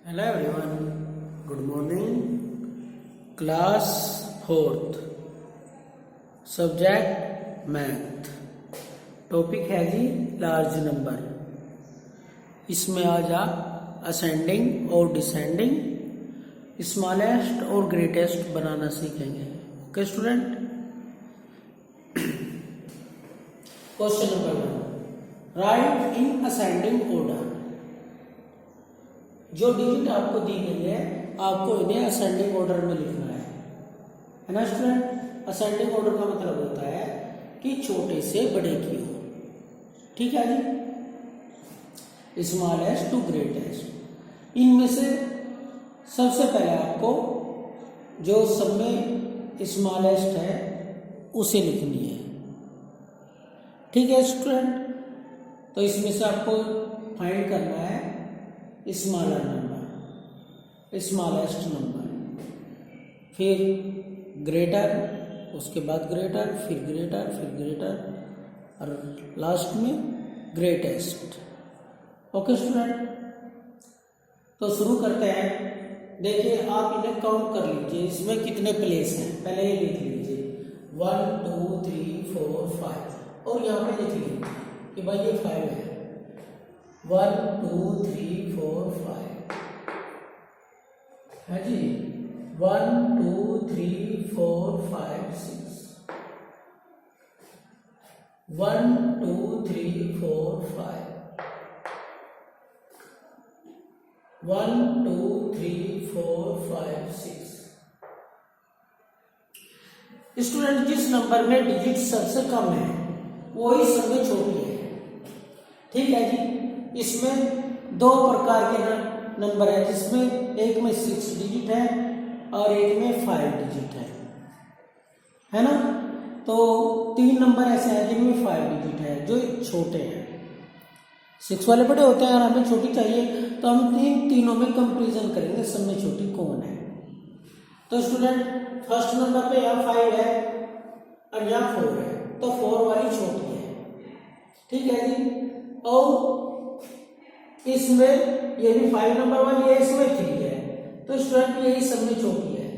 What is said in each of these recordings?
Hello everyone, good morning. Class 4th, subject math. Topic है जी large number. इसमें आज आप असेंडिंग और डिसेंडिंग, स्मॉलेस्ट और ग्रेटेस्ट बनाना सीखेंगे. Okay student. Question number 1, right in ascending order. जो डिजिट आपको दी गई है आपको इन्हें असेंडिंग ऑर्डर में लिखना है ना स्टूडेंट. असेंडिंग ऑर्डर का मतलब होता है कि छोटे से बड़े की ओर. ठीक है जी. Smallest to greatest. इनमें से सबसे पहले आपको जो सब में स्मॉलेस्ट है उसे लिखनी है. ठीक है स्टूडेंट. तो इसमें से आपको फाइंड करना है स्मॉलर नंबर, स्मॉलेस्ट नंबर, फिर ग्रेटर, उसके बाद ग्रेटर, फिर ग्रेटर, फिर ग्रेटर और लास्ट में ग्रेटेस्ट. Okay student. तो शुरू करते हैं. देखिए आप इन्हें काउंट कर लीजिए, इसमें कितने प्लेस हैं पहले ये लिख लीजिए. 1 2 3 4 5 और यहाँ पे लिख लीजिए कि भाई ये 5 है. 1 2 3 4 5 है जी. 1 2 3 4 5 6. 1 2 3 4 5. 1 2 3 4 5 6. स्टूडेंट जिस नंबर में डिजिट सबसे कम है वही सब में छोटी है. ठीक है जी. इसमें दो प्रकार के नंबर है, जिसमें एक में 6 डिजिट है और एक में 5 डिजिट है ना. तो 3 नंबर ऐसे हैं जिनमें 5 डिजिट है जो छोटे हैं. 6 वाले बड़े होते हैं और हमें छोटी चाहिए तो हम तीनों में कंपैरिजन करेंगे सब में छोटी कौन है. तो स्टूडेंट फर्स्ट नंबर पे यहाँ 5 है और यहाँ 4 है तो 4 वाली छोटी है. ठीक है जी. और इसमें ये भी 5 नंबर वाली है, इसमें 3 है तो स्टूडेंट यही सब में छोटी है.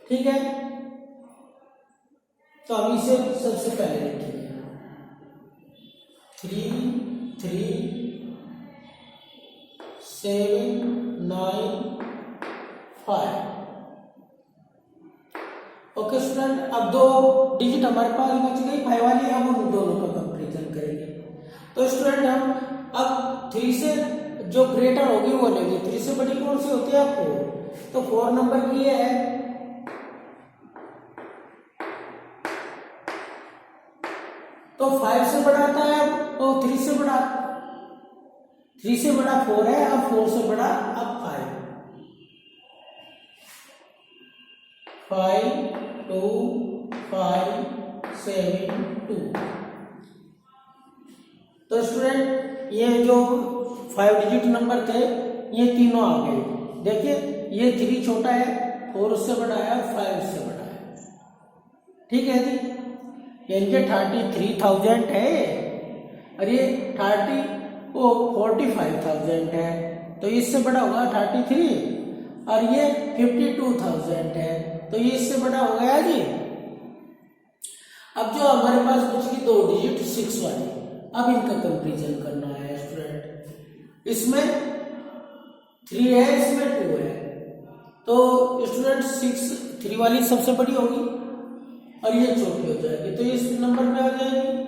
ठीक है. तो हम इसे सबसे पहले लिखेंगे 3 3 7 9 5. Okay student. अब दो डिजिट हमारे पास बच गई 5 वाली. अब उन दोनों का कंपैरिजन करेंगे. तो स्टूडेंट हम अब 3 से जो ग्रेटर होगी वो लेंगे. 3 से बड़ी कौन सी होती है 4. तो 4 नंबर की है. तो 5 से बड़ा आता है तो 3 से बड़ा 4 है. अब 4 से बड़ा अब 5 2 5 7 2. तो स्टूडेंट ये जो 5 डिजिट नंबर थे ये तीनों आ गए. देखिए ये 3 छोटा है, 4 उससे बड़ा है और 5 उससे बड़ा है. ठीक है जी. यानी 33,000 है और ये 45,000 है तो इससे बड़ा होगा 33 और ये 52,000 है तो ये इससे बड़ा हो गया जी. अब जो हमारे पास बच गई 2 डिजिट 6 वाली, अब इनका कंपैरिजन करना है स्टूडेंट. इसमें 3 है, इसमें 2 है. तो स्टूडेंट 3 वाली सबसे बड़ी होगी और ये छोटी हो जाएगी तो इस नंबर पे आ जाएगी.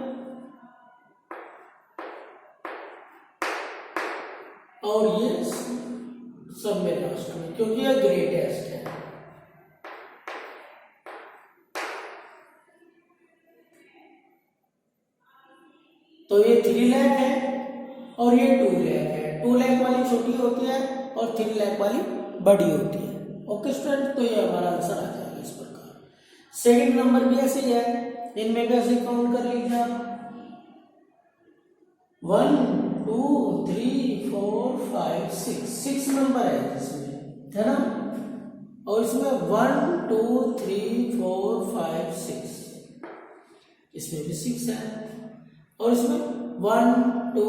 और ये सब में लास्ट में क्योंकि ये ग्रेटेस्ट है. तो ये 3 लाख है और ये 2 लाख है. 2 लाख वाली छोटी होती है और 3 लाख वाली बड़ी होती है. Okay student. तो ये हमारा आंसर आ जाएगा इस प्रकार. सेकंड नंबर भी ऐसे ही है. इनमें कैसे काउंट कर लीजिए आप. 1 2 3 4 5 6 नंबर है इसमें, है ना. और इसमें 1 2 3 4 5 6 इसमें भी 6 है और इसमें 1 2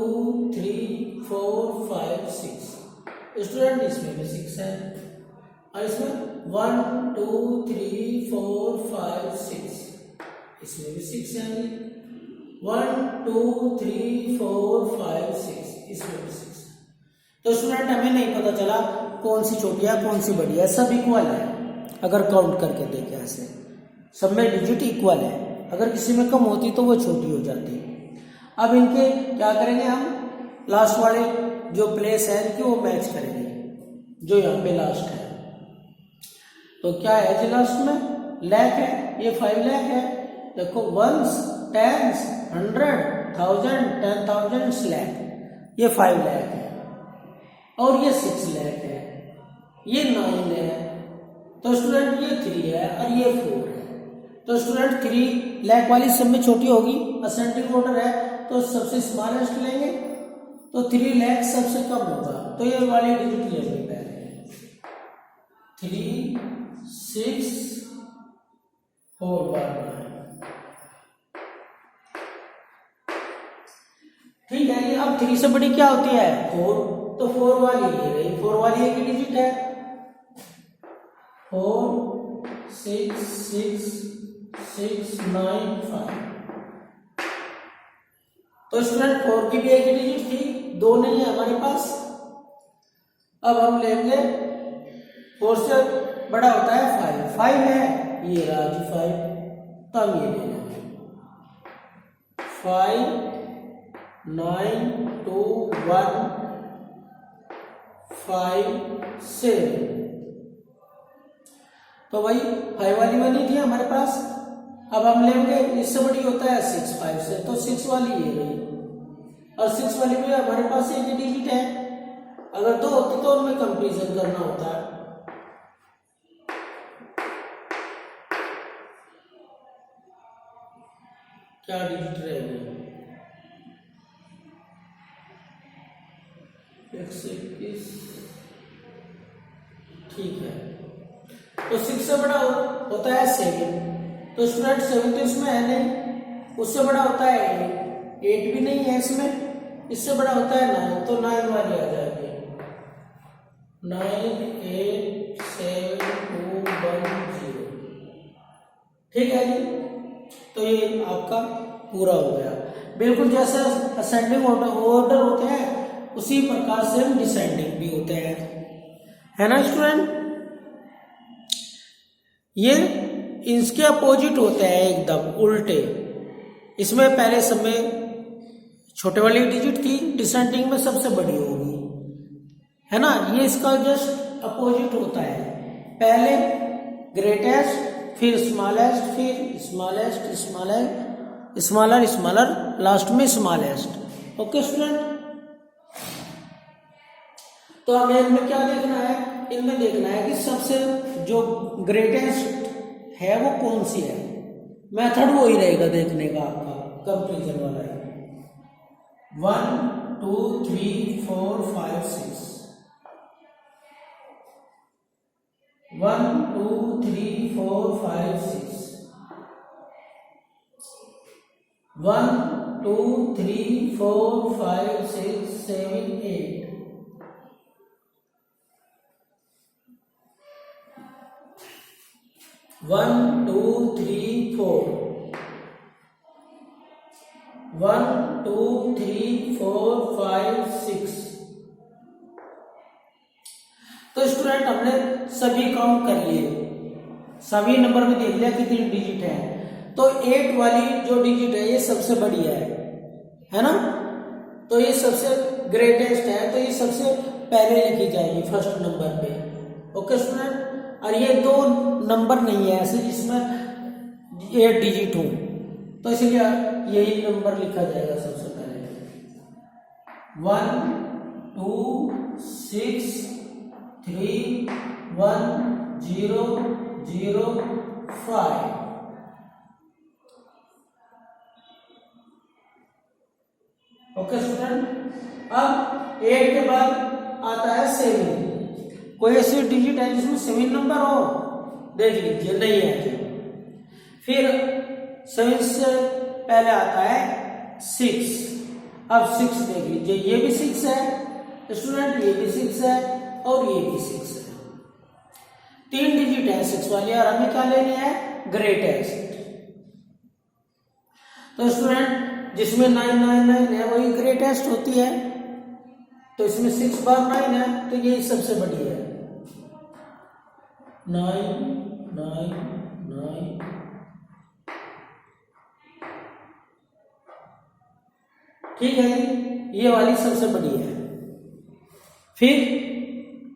3 4 5 6 स्टूडेंट इसमें भी 6 है और इसमें 1 2 3 4 5 6 इसमें भी 6 है 1 2 3 4 5 6 इसमें भी 6 है। तो स्टूडेंट हमें नहीं पता चला कौन सी छोटी है कौन सी बड़ी है, सब इक्वल है। अगर काउंट करके देखें ऐसे सब में डिजिट इक्वल है, अगर किसी में कम होती तो वो छोटी हो जाती। अब इनके क्या करेंगे हम, लास्ट वाले जो प्लेस है इनकी वो मैच करेंगे जो यहाँ पे लास्ट है। तो क्या है जी लास्ट में लाख है, ये 5 लाख है। देखो वंस टेंस 100 1000 10,000 लाख, ये 5 लाख है और ये 6 लाख है, ये 9 है। तो स्टूडेंट ये 3 है और ये 4 है। तो स्टूडेंट 3 लाख वाली सब में छोटी होगी, असेंडिंग ऑर्डर है तो सबसे स्मॉलेस्ट लेंगे। तो 3 लाख सबसे कम होगा तो ये वाली डिजिट लेंगे पहले 3 6 4 1 9। ठीक है, ये अब 3 से बड़ी क्या होती है 4, तो 4 वाली ये रही, 4 वाली एक डिजिट है 4 6 6 6 9 5। तो स्टूडेंट 4 की भी एक डिजिट थी, 2 नहीं है हमारे पास। अब हम लेंगे 4 से बड़ा होता है 5, 5 है ये रहा जी 5, तो हम ये ले लेंगे 5 9 2 1 5 7। तो भाई 5 वाली बनी थी हमारे पास। अब हम लेंगे इससे बड़ी होता है 6 5 से, तो 6 वाली ये रही और 6 वाली भी हमारे पास एक डिजिट है। अगर 2 होती तो उनमें कंपैरिजन करना होता है। क्या डिजिट रहेगी 121, ठीक है। तो 6 से बड़ा होता है 7, तो स्टूडेंट 7 तो इसमें है नहीं, उससे बड़ा होता है 8 भी नहीं है इसमें, इससे बड़ा होता है 9, तो 9 वाली आ जाएगी 9 8 7 2 1 0। ठीक है जी, तो ये आपका पूरा हो गया। बिल्कुल जैसे असेंडिंग ऑर्डर होते हैं उसी प्रकार से हम डिसेंडिंग भी होते हैं, है ना स्टूडेंट। ये इसके अपोजिट होते हैं एकदम उल्टे। इसमें पहले समय छोटे वाली डिजिट थी, डिसेंडिंग में सबसे बड़ी होगी, है ना। ये इसका जस्ट अपोजिट होता है, पहले ग्रेटेस्ट फिर स्मॉलेस्ट फिर smallest smallest smaller smaller last में स्मॉलेस्ट। ओके स्टूडेंट, तो हमें इनमें क्या देखना है, इनमें देखना है कि सबसे जो ग्रेटेस्ट है वो कौन सी है। मेथड वो ही रहेगा देखने का आपका कंपैरिजन वाला है। 1 2 3 4 5 6 1 2 3 4 5 6 1 2 3 4 5 6 7 8 1 2 3 4 1 2 3 4 5 6। तो स्टूडेंट हमने सभी काउंट कर लिए, सभी नंबर में देख लिया कितनी डिजिट है। तो 8 वाली जो डिजिट है ये सबसे बड़ी है ना। तो ये सबसे ग्रेटेस्ट है, तो ये सबसे पहले लिखी जाएगी फर्स्ट नंबर पे। ओके स्टूडेंट, और ये 2 नंबर नहीं है ऐसे जिसमें 8 डिजिट हो, तो इसलिए यही नंबर लिखा जाएगा सबसे पहले 1 2 6 3 1 0 0 5। ओके स्टूडेंट, अब 8 के बाद आता है 7। कोई ऐसी डिजिट है जिसमें 7 नंबर हो, देख लीजिए, नहीं है। फिर 7 से पहले आता है 6। अब 6 देख लीजिए, ये भी 6 है स्टूडेंट, ये भी 6 है, और ये भी 6 है। 3 डिजिट है 6 वाली और हमें क्या लेनी है, ग्रेटेस्ट। तो स्टूडेंट जिसमें 999 है वही ग्रेटेस्ट होती है, तो इसमें 6 बार 9 है तो ये सबसे बड़ी है। 999 ठीक है जी, ये वाली सबसे बड़ी है। फिर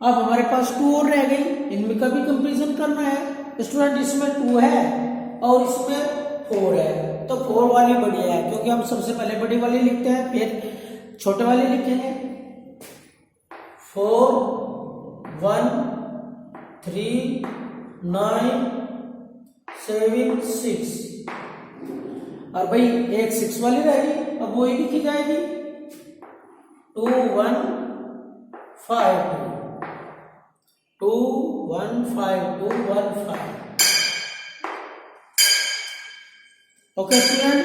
अब हमारे पास 2 और रह गई, इनमें का भी कंपैरिजन करना है। स्टूडेंट इसमें 2 है और इसमें 4 है, तो 4 वाली बढ़िया है क्योंकि हम सबसे पहले बड़ी वाली लिखते हैं फिर छोटे वाले लिखेंगे। 4 1 3 9 7 6 और भाई एक 6 वाली रहेगी, अब वही लिखी जाएगी 2 1 5 2 1 5 2 1 5। ओके स्टूडेंट,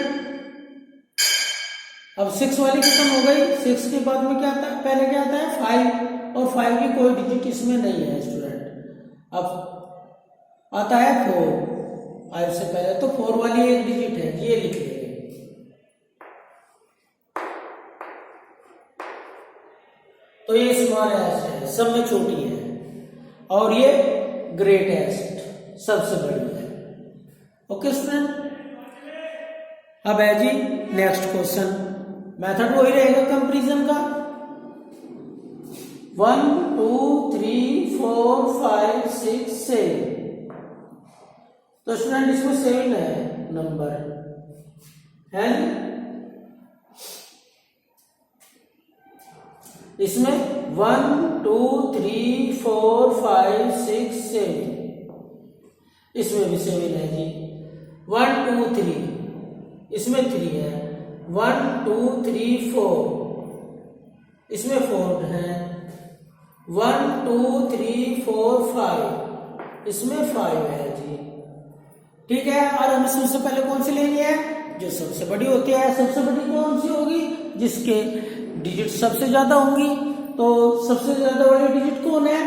अब 6 वाली खत्म हो गई। 6 के बाद में क्या आता है, पहले क्या आता है 5 और 5 की कोई डिजिट इसमें नहीं है स्टूडेंट। अब आता है 4, 5 से पहले तो 4 वाली एक डिजिट है, ये लिख लेंगे। तो ये स्मॉलेस्ट है, सब में छोटी है और ये ग्रेटेस्ट सबसे बड़ी है। ओके स्टूडेंट, अब है जी नेक्स्ट क्वेश्चन। मेथड वही रहेगा कंपैरिजन का। 1 2 3 4 5 6 7। तो स्टूडेंट इसमें 7 है नंबर है, इसमें 1 2 3 4 5 6 7, इसमें भी 7 है जी। 1 2 3, इसमें 3 है। 1 2 3 4, इसमें 4 है। 1 2 3 4 5, इसमें 5 है जी। ठीक है, और हमें सबसे पहले कौन सी लेनी है, जो सबसे बड़ी होती है। सबसे बड़ी कौन सी होगी, जिसके डिजिट सबसे ज्यादा होंगी। तो सबसे ज्यादा बड़ी डिजिट कौन है,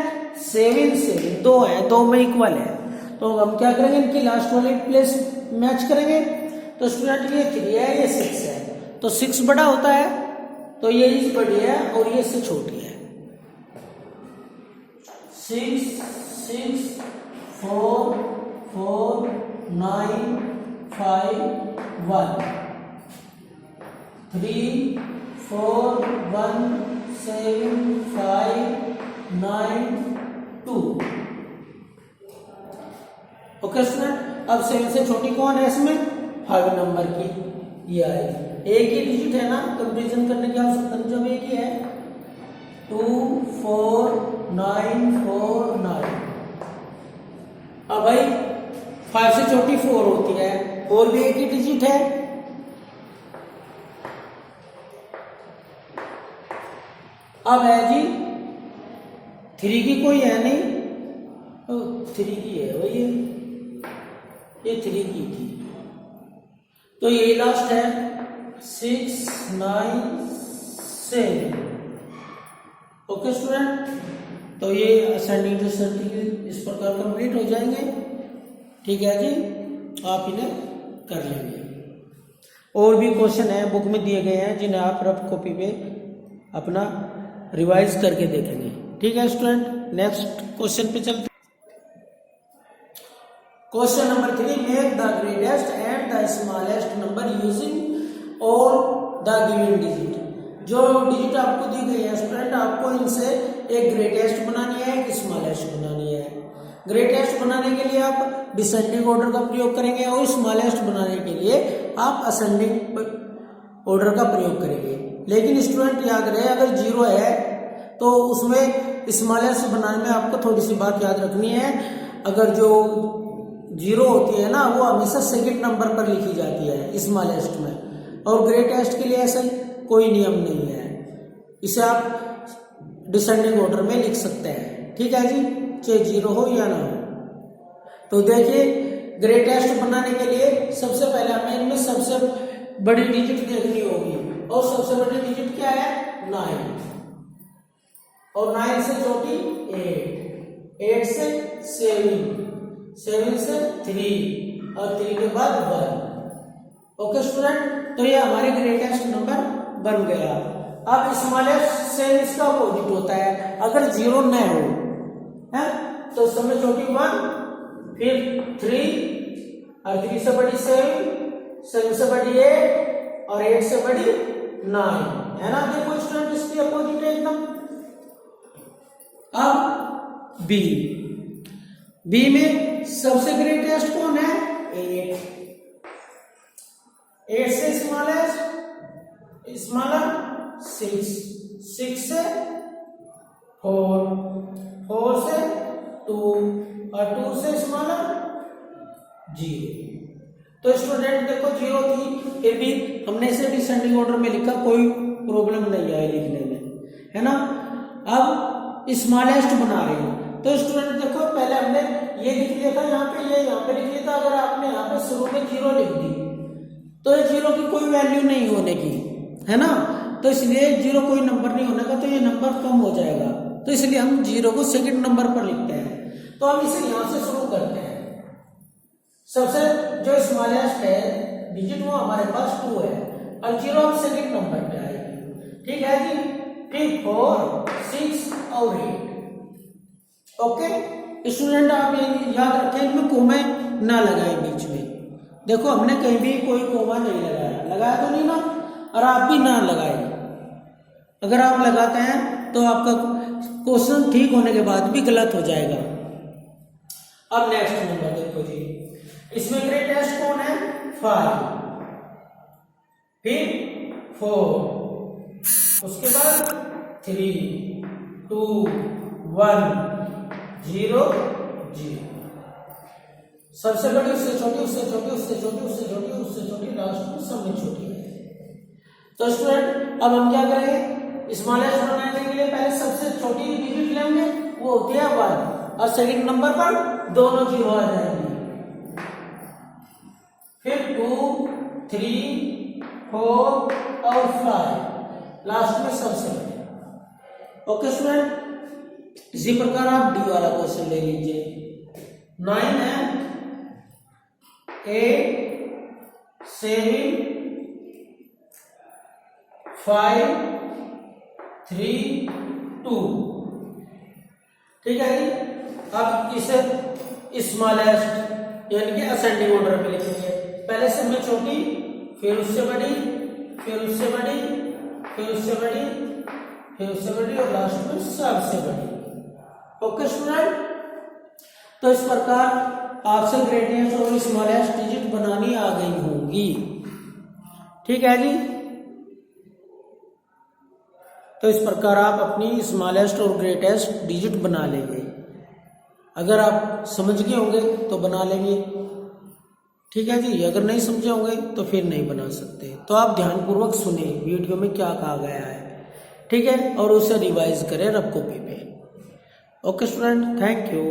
7 से 2 है, 2 में इक्वल है। तो हम क्या करेंगे, इनकी लास्ट वाली प्लेस मैच करेंगे। तो स्टूडेंट ये 3 है, ये 6 है, तो 6 बड़ा होता है, तो ये इस बड़ी है और ये इससे छोटी है। 6 6 4 4 9 5 1 3 4 1 7 5 9 2। ओके स्टूडेंट, अब 7 से छोटी कौन है इसमें, 5 नंबर की ये आएगी। एक ही डिजिट है ना, कंपैरिजन करने की आवश्यकता नहीं, जब एक ही है। 2 4 9 4 9। अब भाई 5 से छोटी 4 होती है, 4 भी एक ही डिजिट है। अब है जी 3 की कोई है नहीं, 3 की है वही है, ये 3 की थी, तो ये लास्ट है 6 9 7। ओके स्टूडेंट, तो ये असेंडिंग डिसेंडिंग इस प्रकार कंप्लीट हो जाएंगे। ठीक है जी, आप इन्हें कर लेंगे। और भी क्वेश्चन है बुक में दिए गए हैं, जिन्हें आप रफ कॉपी पे अपना रिवाइज करके देखेंगे। ठीक है स्टूडेंट, नेक्स्ट क्वेश्चन पे चलते। Question number 3, make the greatest and the smallest number using all the given digit. जो डिजिट आपको दी गई है स्टूडेंट, आपको इनसे एक ग्रेटेस्ट बनानी है, एक स्मॉलेस्ट बनानी है। ग्रेटेस्ट बनाने के लिए आप डिसेंडिंग ऑर्डर का प्रयोग करेंगे और स्मॉलेस्ट बनाने के लिए आप असेंडिंग ऑर्डर का प्रयोग करेंगे। लेकिन स्टूडेंट याद रहे, अगर 0 है तो उसमें स्मॉलेस्ट बनाने में आपको थोड़ी सी बात याद रखनी है। अगर जो 0 होती है ना, वो हमेशा सेकंड नंबर पर लिखी जाती है स्मॉलेस्ट में, और ग्रेटेस्ट के लिए ऐसा कोई नियम नहीं है। इसे आप डिसेंडिंग ऑर्डर में लिख सकते हैं। ठीक है जी, चाहे 0 हो या ना हो। तो देखिए, ग्रेटेस्ट बनाने के लिए सबसे पहले हमें इनमें सबसे बड़ी डिजिट देखनी होगी, और सबसे बड़ी डिजिट क्या है, 9। और 9 से छोटी 8, 8 से 7, 7 से 3 और 3 के बाद 1। ओके स्टूडेंट, तो ये हमारे ग्रेटेस्ट नंबर बन गया। अब स्मॉलेस्ट से इसका अपोजिट होता है, अगर 0 न हो है तो समय छोटी 1, फिर 3 और 3 से बड़ी 7, 7 से बड़ी 8 और 8 से बड़ी 9, है ना। देखो स्टूडेंट इसकी अपोजिट है एकदम। अब बी में सबसे ग्रेटेस्ट कौन है? 8, 8 से स्मॉलेस्ट स्मॉलर 6, 6 से 4, 4 से 2 और 2 से स्मॉलर 0। तो स्टूडेंट देखो 0 थी, फिर भी हमने इसे डिसेंडिंग ऑर्डर में लिखा, कोई प्रॉब्लम नहीं आई लिखने में, है ना। अब स्मॉलेस्ट बना रहे हैं, तो स्टूडेंट देखो पहले हमने ये लिख लिया था यहाँ पे, ये यहाँ पे लिख लिया था। अगर आपने यहाँ पे शुरू में 0 लिख दी तो ये 0 की कोई वैल्यू नहीं होने की, है ना। तो इसलिए 0 कोई नंबर नहीं होने का, तो ये नंबर कम हो जाएगा, तो इसलिए हम 0 को सेकंड नंबर पर लिखते हैं। तो हम इसे यहां से शुरू करते हैं। सबसे जो स्मॉलेस्ट है डिजिट वो हमारे पास 2 है और 0 हम सेकंड नंबर पे आएगी, ठीक है जी। फिर 4, 6 और 8। ओके स्टूडेंट, आप ये याद रखें इनमें कोमा ना लगाए बीच में। देखो हमने कहीं भी कोई कोमा नहीं लगाया तो नहीं ना, और आप भी ना लगाए। अगर आप लगाते हैं तो आपका क्वेश्चन ठीक होने के बाद भी गलत हो जाएगा। अब नेक्स्ट नंबर देखो जी, इसमें ग्रेटेस्ट कौन है? 5, फिर 4, उसके बाद 3, 2, 1, 0, 0। सबसे बड़ी उससे छोटी, उससे छोटी, उससे छोटी, उससे छोटी, उससे छोटी, लास्ट में सबसे छोटी है। तो स्टूडेंट अब हम क्या करेंगे? स्मॉलेस्ट बनाने के लिए पहले सबसे छोटी डिजिट लेंगे, वो होती है 1, और सेकंड नंबर पर दोनों 0 आ जाएंगे। फिर 2, 3, 4 और 5, लास्ट में सबसे बड़े। ओके स्टूडेंट, इसी प्रकार आप डी वाला क्वेश्चन ले लीजिए। 9 है, 8, 7, 5, 3, 2, ठीक है जी। अब इसे स्मॉलेस्ट यानी कि असेंडिंग ऑर्डर में लिखेंगे। पहले से में छोटी, फिर उससे बड़ी, फिर उससे बड़ी, फिर उससे बड़ी, फिर उससे बड़ी और लास्ट में सबसे बड़ी। ओके स्टूडेंट, तो इस प्रकार आपसे ग्रेटेस्ट और स्मॉलेस्ट डिजिट बनानी आ गई होंगी, ठीक है जी। तो इस प्रकार आप अपनी स्मॉलेस्ट और ग्रेटेस्ट डिजिट बना लेंगे। अगर आप समझ गए होंगे तो बना लेंगे, ठीक है जी। अगर नहीं समझे होंगे तो फिर नहीं बना सकते। तो आप ध्यानपूर्वक सुने वीडियो में क्या कहा गया है, ठीक है, और उसे रिवाइज करें रफ कॉपी पे। Okay student, thank you.